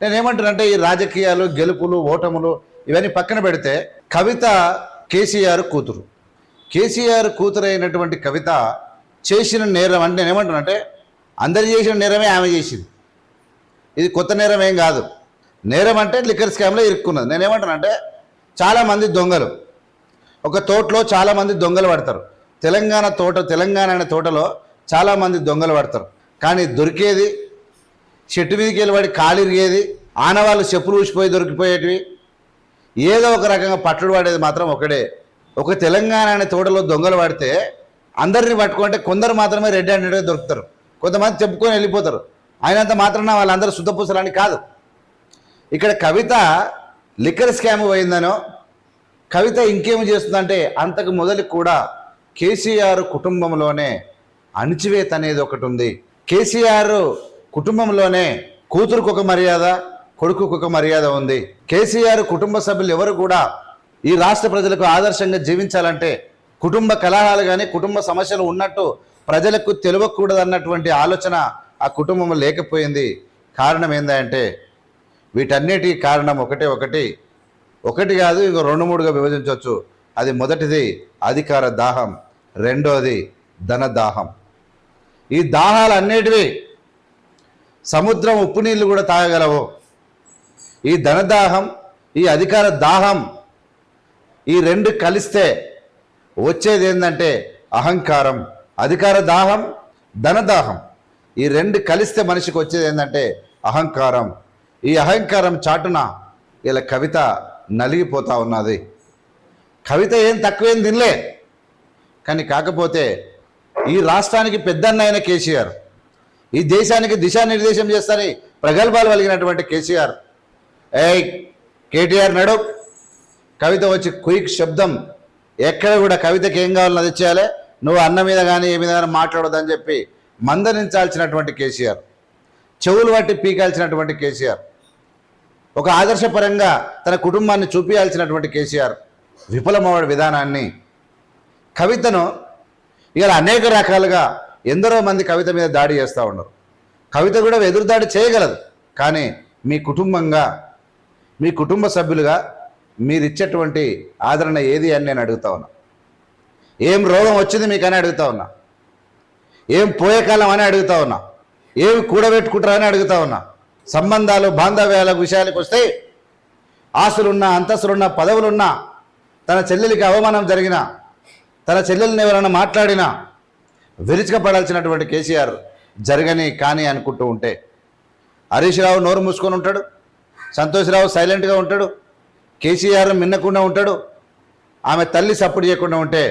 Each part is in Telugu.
నేనేమంటానంటే ఈ రాజకీయాలు, గెలుపులు, ఓటములు ఇవన్నీ పక్కన పెడితే కవిత కేసీఆర్ కూతురు. కేసీఆర్ కూతురు అయినటువంటి కవిత చేసిన నేరం అంటే నేనేమంటానంటే అందరు చేసిన నేరమే ఆమె చేసింది. ఇది కొత్త నేరం ఏం కాదు. నేరం అంటే లిక్కర్ స్కామ్లో ఇరుక్కున్నది. నేనేమంటానంటే చాలామంది దొంగలు ఒక తోటలో చాలామంది దొంగలు పడతారు. తెలంగాణ అనే తోటలో చాలామంది దొంగలు పడతారు. కానీ దొరికేది చెట్టు మీదకి వెళ్ళబడి కాలిరిగేది, ఆనవాళ్ళు చెప్పులు ఊసిపోయి దొరికిపోయేటివి, ఏదో ఒక రకంగా పట్టుడు పడేది మాత్రం ఒకడే. ఒక తెలంగాణ అనే తోటలో దొంగలు పడితే అందరిని పట్టుకుంటే కొందరు మాత్రమే రెడ్ హ్యాండెడ్గా దొరుకుతారు. కొంతమంది చెప్పుకొని వెళ్ళిపోతారు. అయినంత మాత్రాన వాళ్ళందరూ శుద్ధపూసలని కాదు. ఇక్కడ కవిత లిక్కర్ స్కామ్ పోయిందనో, కవిత ఇంకేమి చేస్తుందంటే అంతకు మొదలు కూడా కేసీఆర్ కుటుంబంలోనే అణిచివేత అనేది ఒకటి ఉంది. కేసీఆర్ కుటుంబంలోనే కూతురుకు ఒక మర్యాద, కొడుకుకు ఒక మర్యాద ఉంది. కేసీఆర్ కుటుంబ సభ్యులు ఎవరు కూడా ఈ రాష్ట్ర ప్రజలకు ఆదర్శంగా జీవించాలంటే కుటుంబ కలహాలు కానీ కుటుంబ సమస్యలు ఉన్నట్టు ప్రజలకు తెలియకూడదన్నటువంటి ఆలోచన ఆ కుటుంబంలో లేకపోయింది. కారణం ఏంటంటే వీటన్నిటికీ కారణం ఒకటి కాదు, ఇంకో 2-3గా విభజించవచ్చు. అది మొదటిది అధికార దాహం, రెండోది ధన దాహం. ఈ దాహాలు అన్నిటివి సముద్రం ఉప్పు నీళ్ళు కూడా తాగగలవు. ఈ ధనదాహం, ఈ అధికార దాహం, ఈ రెండు కలిస్తే వచ్చేది ఏంటంటే అహంకారం. అధికార దాహం, ధనదాహం, ఈ రెండు కలిస్తే మనిషికి వచ్చేది ఏంటంటే అహంకారం. ఈ అహంకారం చాటున ఇలా కవిత నలిగిపోతూ ఉన్నది. కవిత ఏం తక్కువేం తినలే. కానీ కాకపోతే ఈ రాష్ట్రానికి పెద్దన్న అయిన కేసీఆర్, ఈ దేశానికి దిశానిర్దేశం చేస్తారని ప్రగల్భాలు కలిగినటువంటి కేసీఆర్, కేటీఆర్ నడు, కవిత వచ్చి క్విక్ శబ్దం, ఎక్కడ కూడా కవితకి ఏం కావాలని అది ఇచ్చేయాలి, నువ్వు అన్న మీద కానీ ఏ మీద కానీ మాట్లాడొద్దని చెప్పి మందలించాల్సినటువంటి కేసీఆర్, చెవులు పట్టి పీకాల్సినటువంటి కేసీఆర్, ఒక ఆదర్శపరంగా తన కుటుంబాన్ని చూపించాల్సినటువంటి కేసీఆర్ విఫలమవ్వడ విధానాన్ని, కవితను ఇలా అనేక రకాలుగా ఎందరో మంది కవిత మీద దాడి చేస్తూ ఉన్నారు. కవిత కూడా ఎదురుదాడి చేయగలదు. కానీ మీ కుటుంబంగా, మీ కుటుంబ సభ్యులుగా మీరు ఇచ్చేటువంటి ఆదరణ ఏది అని నేను అడుగుతా ఉన్నా. ఏం రోగం వచ్చింది మీకని అడుగుతా ఉన్నా. ఏం పోయే కాలం అని అడుగుతా ఉన్నా. ఏమి కూడబెట్టుకుంటారని అడుగుతా ఉన్నా. సంబంధాలు, బాంధవ్యాల విషయాలకు వస్తే ఆస్తులున్నా, అంతస్తులున్నా, పదవులున్నా, తన చెల్లెలికి అవమానం జరిగినా, తన చెల్లెల్ని ఎవరైనా మాట్లాడినా విరుచుకపడాల్సినటువంటి కేసీఆర్ జరగని కానీ అనుకుంటూ ఉంటే, హరీష్ రావు నోరు మూసుకొని ఉంటాడు, సంతోష్ రావు సైలెంట్గా ఉంటాడు, కేసీఆర్ మిన్నకుండా ఉంటాడు, ఆమె తల్లి సపోర్ట్ చేయకుండా ఉంటే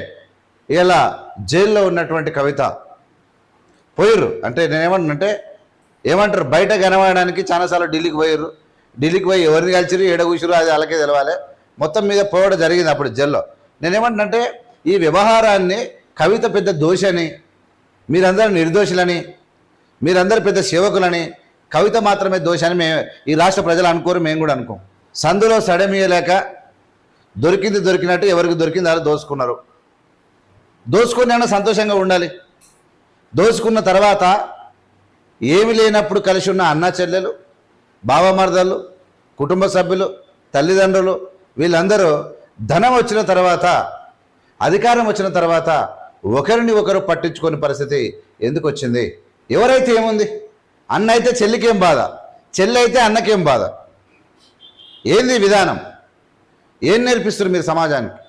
ఇలా జైల్లో ఉన్నటువంటి కవిత పోయిర్రు. అంటే నేనేమంటానంటే ఏమంటారు, బయట కనబడడానికి చాలాసార్లు ఢిల్లీకి పోయిర్రు. ఢిల్లీకి పోయి ఎవరిని కలిసిరు, ఏడ కూర్చురు, అది అలాగే తెలవాలి. మొత్తం మీద పోవడం జరిగింది అప్పుడు జైల్లో. నేనేమంటానంటే ఈ వ్యవహారాన్ని కవిత పెద్ద దోషని, మీరందరూ నిర్దోషులని, మీరందరూ పెద్ద సేవకులని, కవిత మాత్రమే దోషాన్ని మేము ఈ రాష్ట్ర ప్రజలు అనుకోరు, మేము కూడా అనుకోం. సందులో సడమీయలేక దొరికింది దొరికినట్టు ఎవరికి దొరికింది అలా దోసుకున్నారు. దోసుకున్నా సంతోషంగా ఉండాలి. దోసుకున్న తర్వాత ఏమి లేనప్పుడు కలిసి ఉన్న అన్న చెల్లెలు, బావమర్దలు, కుటుంబ సభ్యులు, తల్లిదండ్రులు, వీళ్ళందరూ ధనం వచ్చిన తర్వాత, అధికారం వచ్చిన తర్వాత ఒకరిని ఒకరు పట్టించుకునే పరిస్థితి ఎందుకు వచ్చింది? ఎవరైతే ఏముంది, అన్న అయితే చెల్లికేం బాధ, చెల్లి అయితే అన్నకేం బాధ? ఏంది విధానం? ఏం నేర్పిస్తారు మీరు సమాజానికి?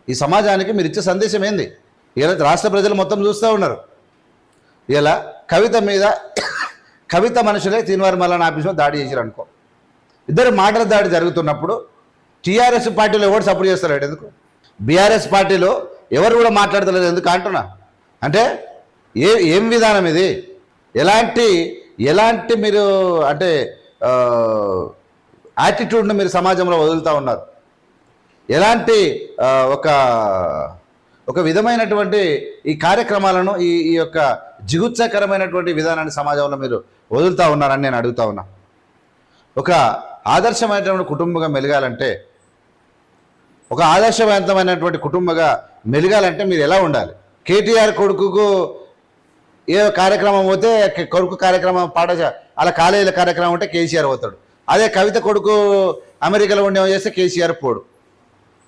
ఈ సమాజానికి మీరు ఇచ్చే సందేశం ఏంది? ఇలా రాష్ట్ర ప్రజలు మొత్తం చూస్తూ ఉన్నారు. ఇలా కవిత మీద, కవిత మనుషులే తీన్వారి మల్లన్న ఆఫీస్లో దాడి చేశారు అనుకో, ఇద్దరు మాటల దాడి జరుగుతున్నప్పుడు టీఆర్ఎస్ పార్టీలో ఎవరు సపోర్ట్ చేస్తారు? ఎందుకు బీఆర్ఎస్ పార్టీలో ఎవరు కూడా మాట్లాడతలేదు ఎందుకు అంటున్నా? అంటే ఏం విధానం ఇది? ఎలాంటి మీరు అంటే యాటిట్యూడ్ను మీరు సమాజంలో వదులుతూ ఉన్నారు? ఎలాంటి ఒక విధమైనటువంటి ఈ కార్యక్రమాలను, ఈ యొక్క జిగుత్సాకరమైనటువంటి విధానాన్ని సమాజంలో మీరు వదులుతూ ఉన్నారని నేను అడుగుతా ఉన్నా. ఒక ఆదర్శమైనటువంటి కుటుంబంగా మెలగాలంటే, ఒక ఆదర్శవంతమైనటువంటి కుటుంబంగా మెలగాలంటే మీరు ఎలా ఉండాలి? కేటీఆర్ కొడుకుకు ఏ కార్యక్రమం పోతే కొడుకు కార్యక్రమం అలా కాలేజీల కార్యక్రమం ఉంటే కేసీఆర్ పోతాడు. అదే కవిత కొడుకు అమెరికాలో ఉండే చేస్తే కేసీఆర్ పోడు.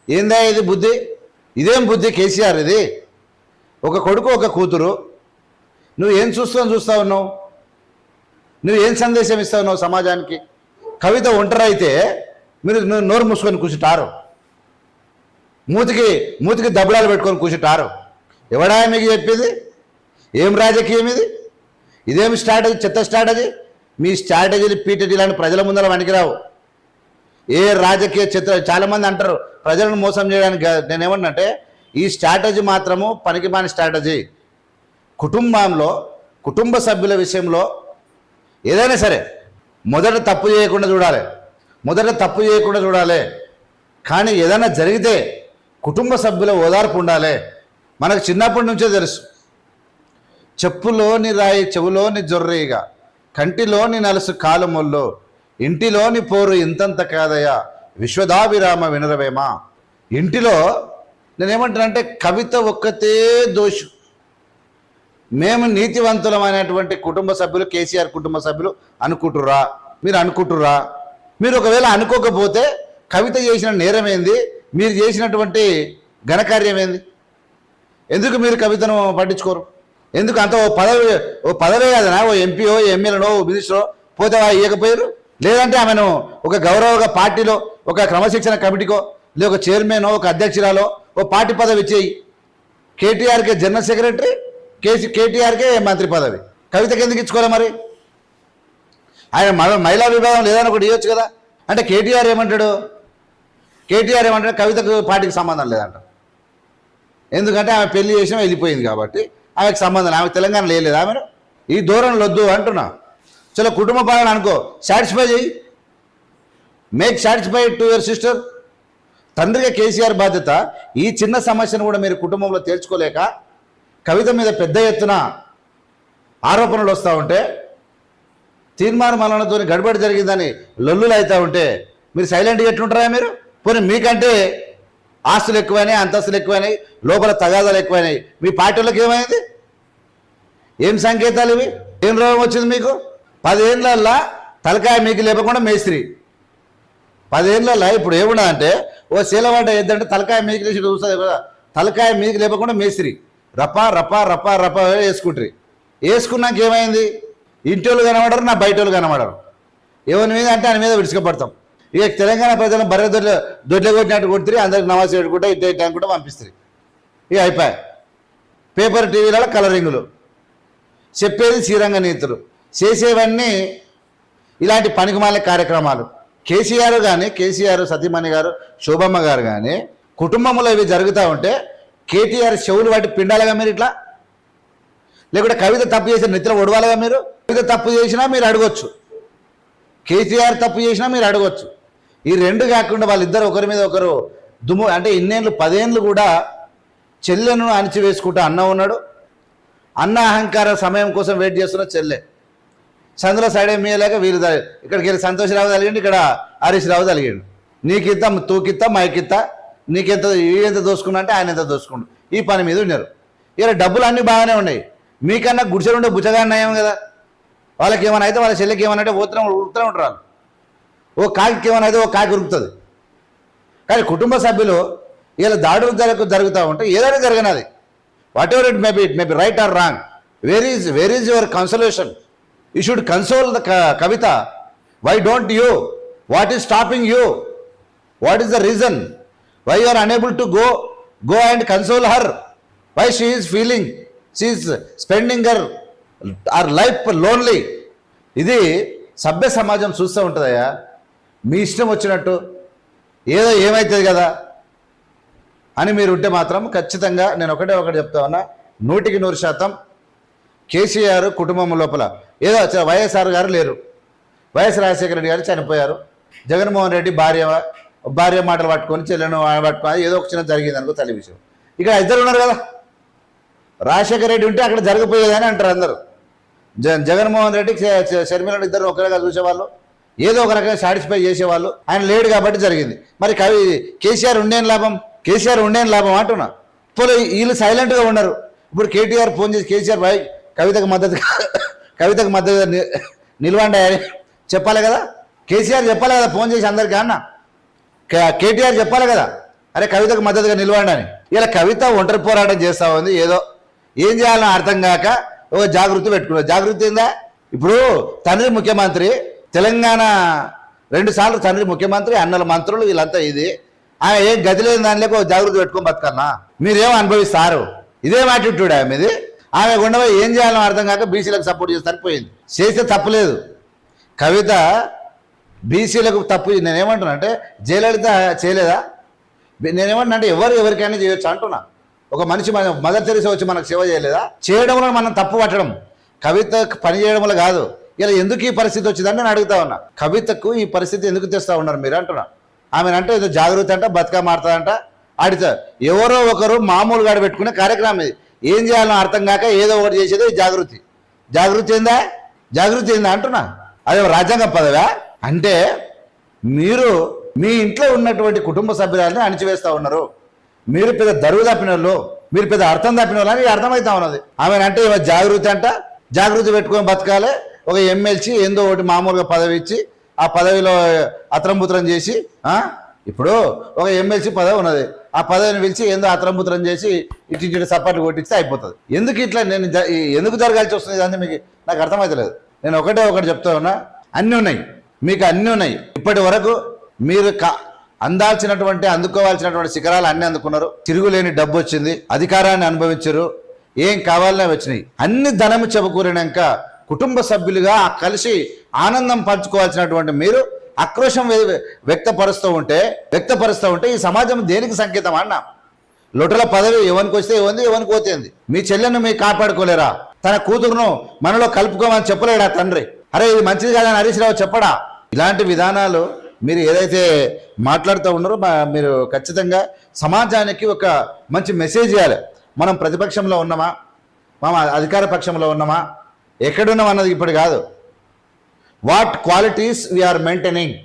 ఏందా ఇది బుద్ధి? ఇదేం బుద్ధి కేసీఆర్ ఇది? ఒక కొడుకు ఒక కూతురు, నువ్వు ఏం చూస్తా ఉన్నావు? నువ్వు ఏం సందేశం ఇస్తావు నువ్వు సమాజానికి? కవిత ఒంటరైతే మీరు నోరు మూసుకొని కూర్చుంటారు, మూతికి దబ్బడాలు పెట్టుకొని కూర్చుంటారు. ఎవడా మీకు చెప్పింది? ఏం రాజకీయం ఇది? ఇదేం స్ట్రాటజీ? చెత్త స్ట్రాటజీ. మీ స్ట్రాటజీలు పీటజీ లాంటి ప్రజల ముందర పనికిరావు. ఏ రాజకీయ చాలామంది అంటారు ప్రజలను మోసం చేయడానికి. నేనేమన్నంటే ఈ స్ట్రాటజీ మాత్రము పనికిమాని స్ట్రాటజీ. కుటుంబంలో కుటుంబ సభ్యుల విషయంలో ఏదైనా సరే మొదట తప్పు చేయకుండా చూడాలి. కానీ ఏదైనా జరిగితే కుటుంబ సభ్యుల ఓదార్పు ఉండాలి. మనకు చిన్నప్పటి నుంచే తెలుసు, చెప్పులోని రాయి చెవులోని జొర్రీగా, కంటిలోని నలుసు కాలుమొల్లో, ఇంటిలోని పోరు ఇంతంత కాదయ్యా, విశ్వదాభిరామ వినరవేమా. ఇంటిలో నేనేమంటానంటే కవిత ఒక్కతే దోషు. మేము నీతివంతులమైనటువంటి కుటుంబ సభ్యులు, కేసీఆర్ కుటుంబ సభ్యులు అనుకుంటుర్రా? మీరు ఒకవేళ అనుకోకపోతే కవిత చేసిన నేరం ఏంది? మీరు చేసినటువంటి ఘనకార్యం ఏంది? ఎందుకు మీరు కవితను పట్టించుకోరు? ఎందుకు అంత ఓ పదవే కదనా, ఓ ఎంపీఓ ఎమ్మెల్యేనో మినిస్టరో పోతే ఇవ్వకపోయారు? లేదంటే ఆమెను ఒక గౌరవ పార్టీలో ఒక క్రమశిక్షణ కమిటీకో లేదా ఒక చైర్మన్ ఒక అధ్యక్షురాలో ఓ పార్టీ పదవి ఇచ్చేయి. కేటీఆర్కే జనరల్ సెక్రటరీ, కేటీఆర్కే మంత్రి పదవి. కవితకి ఎందుకు ఇచ్చుకోలే మరి? ఆయన మహిళా విభాగం లేదని ఒకటి ఇవ్వచ్చు కదా. అంటే కేటీఆర్ ఏమంటాడు కవితకు పార్టీకి సంబంధం లేదంట. ఎందుకంటే ఆమె పెళ్లి చేసినా వెళ్ళిపోయింది కాబట్టి ఆమెకు సంబంధం, ఆమెకు తెలంగాణ లేదు. ఆమెను ఈ ధోరణులు వద్దు అంటున్నా. చలో కుటుంబ పాలన అనుకో, సాటిస్ఫై చేయి, make satisfy to your sister. తండ్రిగా కేసీఆర్ బాధ్యత. ఈ చిన్న సమస్యను కూడా మీరు కుటుంబంలో తేల్చుకోలేక కవిత మీద పెద్ద ఎత్తున ఆరోపణలు వస్తూ ఉంటే, తీర్మాన మరణంతో గడబడి జరిగిందని లొల్లులు అవుతూ ఉంటే మీరు సైలెంట్గా ఎట్లుంటారా? మీరు పోనీ మీకంటే ఆస్తులు ఎక్కువైనాయి, అంతస్తులు ఎక్కువైనాయి, లోపల తగాదాలు ఎక్కువైనాయి. మీ పార్టీలకు ఏమైంది? ఏం సంకేతాలు ఇవి? ఏం రోగం వచ్చింది మీకు? 10 ఏళ్ళల్లో తలకాయ మీకు లేపకుండా మేస్త్రి. 10 ఏళ్ళల్లో ఇప్పుడు ఏమున్నదంటే ఓ శీలవంట ఏదంటే తలకాయ మీకు లేచి చూస్తుంది కదా, తలకాయ మీకు లేపకుండా మేస్త్రి రప్పా రప్పా రప్పా రప్పా వేసుకున్నాక ఏమైంది? ఇంటోళ్ళు కనబడరు, నా బయట వాళ్ళు కనబడరు. ఎవరి మీద అంటే ఆయన మీద విడుచుకపడతాం. ఇక తెలంగాణ ప్రజలను బర్రె దొడ్ల కొట్టినట్టు కొడుతుంది, అందరికి నమాజ్ పెట్టుకుంటా ఇట్లా అనుకుంటా పంపిస్తుంది. ఇక అయిపోయాయి. పేపర్ టీవీలలో కలరింగులు, చెప్పేది శ్రీరంగ నీతులు, చేసేవన్నీ ఇలాంటి పనికిమాల కార్యక్రమాలు. కేసీఆర్ సతీమణి గారు శోభమ్మ గారు కానీ కుటుంబంలో ఇవి జరుగుతూ ఉంటే కేటీఆర్ చెవులు వాటి పిండాలిగా మీరు ఇట్లా? లేకుంటే కవిత తప్పు చేసిన నిద్ర ఒడవాలిగా మీరు? కవిత తప్పు చేసినా మీరు అడగొచ్చు, కేసీఆర్ తప్పు చేసినా మీరు అడగొచ్చు. ఈ రెండు కాకుండా వాళ్ళిద్దరు ఒకరి మీద ఒకరు దుమ్ము అంటే ఇన్నేళ్ళు 10 ఏళ్ళు కూడా చెల్లెను అణిచివేసుకుంటూ అన్న ఉన్నాడు. అన్న అహంకార సమయం కోసం వెయిట్ చేస్తున్న చెల్లె సందులో సైడ్ ఏమీయలేక వీళ్ళు ఇక్కడికి వెళ్ళి సంతోషరావు తలిగిండు, ఇక్కడ హరీష్ రావు తలిగిండు. నీకిత్తా తూకిత్తా మైకిత్తా, నీకెంత ఎంత దోసుకున్నా అంటే ఆయన ఎంత దోసుకుండు. ఈ పని మీద ఉన్నారు. ఇలా డబ్బులు అన్నీ బాగానే ఉన్నాయి. మీకన్నా గుడిసెలుండే బుచ్చగా నయం కదా. వాళ్ళకి ఏమైనా అయితే వాళ్ళ చెల్లెకి ఏమైనా అంటే ఉరుకుతూనే ఉంటారు. ఓ కాకి ఏమైనా అయితే ఓ కాకి ఉరుకుతుంది. కానీ కుటుంబ సభ్యులు ఇలా దాడులు జరుగుతూ ఉంటే ఏదైనా జరగనది, whatever it may be right or wrong, where is your consolation? You should console the Kavitha. Why don't you? What is stopping you? What is the reason why you are unable to go and console her? Why she is feeling, she is spending her life lonely. ఇది సభ్య సమాజం చూస్తూ ఉంటుందయ్యా. మీ ఇష్టం వచ్చినట్టు ఏదో ఏమవుతుంది కదా అని మీరు ఉంటే మాత్రం ఖచ్చితంగా నేను ఒకటి చెప్తా ఉన్నా, 100% కేసీఆర్ కుటుంబం లోపల ఏదో వైఎస్ఆర్ గారు లేరు, వైఎస్ రాజశేఖర రెడ్డి గారు చనిపోయారు, జగన్మోహన్ రెడ్డి భార్య మాటలు పట్టుకొని చెల్లెను పట్టుకొని ఏదో ఒక చిన్న జరిగింది అనుకో తల్లి విషయం. ఇక్కడ ఇద్దరు ఉన్నారు కదా, రాజశేఖర రెడ్డి ఉంటే అక్కడ జరగపోయేదని అంటారు అందరూ. జగన్మోహన్ రెడ్డి షర్మిల ఇద్దరు ఒకరిగా చూసేవాళ్ళు, ఏదో ఒక రకంగా సాటిస్ఫై చేసేవాళ్ళు. ఆయన లేడు కాబట్టి జరిగింది. మరి కేసీఆర్ ఉండేం లాభం అంటున్నా. ఇప్పుడు వీళ్ళు సైలెంట్గా ఉన్నారు. ఇప్పుడు కేటీఆర్ ఫోన్ చేసి కేసీఆర్ భాయ్ కవితకు మద్దతుగా నిలవండి అని చెప్పాలి కదా. కేసీఆర్ చెప్పాలి కదా ఫోన్ చేసి అందరికీ అన్న. కేటీఆర్ చెప్పాలి కదా అరే కవితకు మద్దతుగా నిలవండి అని. ఇలా కవిత ఒంటరి పోరాటం చేస్తూ ఉంది. ఏదో ఏం చేయాలని అర్థం కాక ఓ జాగృతి పెట్టుకున్నారు. జాగృతి ఏందా? ఇప్పుడు తండ్రి ముఖ్యమంత్రి, తెలంగాణ 2 సార్లు తండ్రి ముఖ్యమంత్రి, అన్నల మంత్రులు, వీళ్ళంతా ఇది ఆయన ఏం గతి లేని దానిలోకి జాగృతి పెట్టుకొని బతుకన్నా మీరేమో అనుభవిస్తారు. ఇదేం యాటిట్యూడ్ మీది. ఆమె గుండె ఏం చేయాలని అర్థం కాక బీసీలకు సపోర్ట్ చేసి సరిపోయింది. చేస్తే తప్పులేదు. కవిత బీసీలకు తప్పు. నేనేమంటున్నా అంటే జయలలిత చేయలేదా? నేనేమంటున్నా అంటే ఎవరికైనా చేయొచ్చు అంటున్నా. ఒక మనిషి మదర్ తెరీసా వచ్చి మనకు సేవ చేయలేదా? చేయడంలో మనం తప్పు పట్టడం, కవిత పని చేయడంలో కాదు. ఇలా ఎందుకు ఈ పరిస్థితి వచ్చిందని నేను అడుగుతా ఉన్నా. కవితకు ఈ పరిస్థితి ఎందుకు తెస్తా ఉన్నారు మీరు అంటున్నా. ఆమెనంటే ఏదో జాగృతి అంట, బతుకమ్మ ఆడుతుందంట, ఆడితారు. ఎవరో ఒకరు మామూలుగా పెట్టుకునే కార్యక్రమం ఇది. ఏం చేయాలో అర్థం కాక ఏదో ఒకటి చేసేది జాగృతి. జాగృతి ఏందా అంటున్నా. అదే రాజ్యాంగ పదవా అంటే మీరు మీ ఇంట్లో ఉన్నటువంటి కుటుంబ సభ్యులని అణిచివేస్తూ ఉన్నారు. మీరు పెద్ద దరువు తప్పిన వాళ్ళు, మీరు పెద్ద అర్థం తప్పిన వాళ్ళు అని అర్థమవుతా ఉన్నది. ఆమెనంటే జాగృతి అంట, జాగృతి పెట్టుకొని బతకాలి. ఒక ఎమ్మెల్సీ ఏందో ఒకటి మామూలుగా పదవి ఇచ్చి ఆ పదవిలో అత్రంపుత్రం చేసి, ఇప్పుడు ఒక ఎమ్మెల్సీ పదవి ఉన్నది, ఆ పదవిని పిలిచి ఏందో అత్రంపుత్రం చేసి ఇటు సపోర్ట్ కొట్టిస్తే అయిపోతుంది. ఎందుకు ఇట్లా నేను ఎందుకు జరగాల్సి వస్తుంది అని మీకు నాకు అర్థమవుతలేదు. నేను ఒకటి చెప్తా ఉన్నా, అన్నీ ఉన్నాయి, మీకు అన్నీ ఉన్నాయి. ఇప్పటి వరకు మీరు అందుకోవాల్సినటువంటి శిఖరాలు అన్నీ అందుకున్నారు. తిరుగులేని డబ్బు వచ్చింది, అధికారాన్ని అనుభవించారు, ఏం కావాలనే వచ్చినాయి. అన్ని ధనము చెబుకూరినాక కుటుంబ సభ్యులుగా కలిసి ఆనందం పంచుకోవాల్సినటువంటి మీరు ఆక్రోశం వ్యక్తపరుస్తూ ఉంటే ఈ సమాజం దేనికి సంకేతం అన్న? లొటల పదవి ఎవరికి వస్తే ఎవరికి పోతేంది? మీ చెల్లెను మీరు కాపాడుకోలేరా? తన కూతురును మనలో కలుపుకోమని చెప్పలేడా తండ్రి? అరే ఇది మంచిది కాదని హరీష్ రావు చెప్పడా? ఇలాంటి విధానాలు మీరు ఏదైతే మాట్లాడుతూ ఉన్నారో మీరు ఖచ్చితంగా సమాజానికి ఒక మంచి మెసేజ్ ఇవ్వాలి. మనం ప్రతిపక్షంలో ఉన్నామా, మనం అధికార పక్షంలో ఉన్నామా, ఎక్కడున్నాం అన్నది ఇప్పుడు కాదు. What qualities we are maintaining.